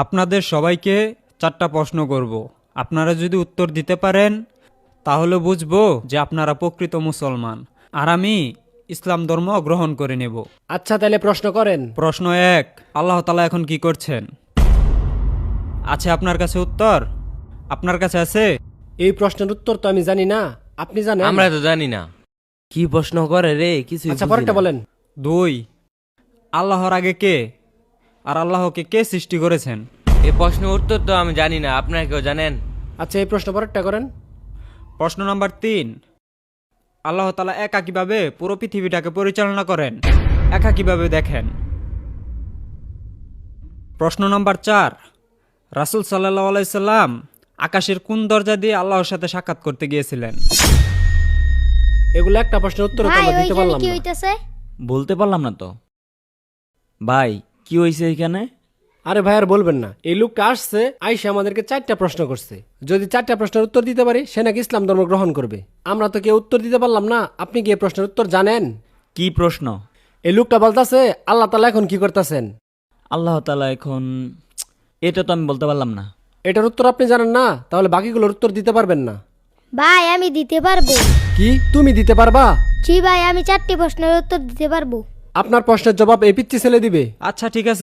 আপনাদের সবাইকে 4টা প্রশ্ন করব। আপনারা যদি উত্তর দিতে পারেন তাহলে বুঝবো যে আপনারা প্রকৃত মুসলমান, আর আমি ইসলাম ধর্ম গ্রহণ করে নেব। আচ্ছা, তাহলে প্রশ্ন করেন। প্রশ্ন 1, আল্লাহ তাআলা এখন কি করছেন? আছে আপনার কাছে উত্তর? আপনার কাছে আছে? এই প্রশ্নের উত্তর তো আমি জানি না, আপনি জানেন? আমরা তো জানি না। কি প্রশ্ন করে রে কিছু আচ্ছা, পরেরটা বলেন। 2, আল্লাহর আগে কে আর আল্লাহকে কে সৃষ্টি করেছেন? এই প্রশ্নের উত্তর তো আমি জানি না, আপনারা কেউ জানেন? আচ্ছা, এই প্রশ্ন পরেরটা করেন। প্রশ্ন নাম্বার 3, আল্লাহ তাআলা একা কিভাবে পুরো পৃথিবীটাকে পরিচালনা করেন, একা কিভাবে দেখেন? প্রশ্ন নাম্বার 4, রাসূল সাল্লাল্লাহু আলাইহি সাল্লাম আকাশের কোন দরজা দিয়ে আল্লাহর সাথে সাক্ষাৎ করতে গিয়েছিলেন? এগুলো একটা প্রশ্নের উত্তর তো ভাই আমরা দিতে ওইখানে পারলাম কি না। হইতাছে? বলতে পারলাম না তো। ভাই কি হয়েছে এখানে? আরে ভাই, আর বলবেন না। এই লোকটা আসছে, আইসা আমাদেরকে 4টা প্রশ্ন করছে। যদি 4টা প্রশ্নের উত্তর দিতে পারি, সে নাকি ইসলাম ধর্ম গ্রহণ করবে। আমরা তো কেউ উত্তর দিতে পারলাম না। আপনি কি এই প্রশ্নের উত্তর জানেন? কি প্রশ্ন? এই লোকটা বলতাছে আল্লাহ তাআলা এখন কি করতেছেন। আল্লাহ তাআলা এখন, এটা তো আমি বলতে পারলাম না। এটার উত্তর আপনি জানেন না, তাহলে বাকিগুলোর উত্তর দিতে পারবেন না। ভাই আমি দিতে পারবো। কি তুমি দিতে পারবা? জি ভাই, আমি 4টি প্রশ্নের উত্তর দিতে পারবো। আপনার প্রশ্নের জবাব এই পিচ্চি ছেলে দিবে। আচ্ছা ঠিক আছে,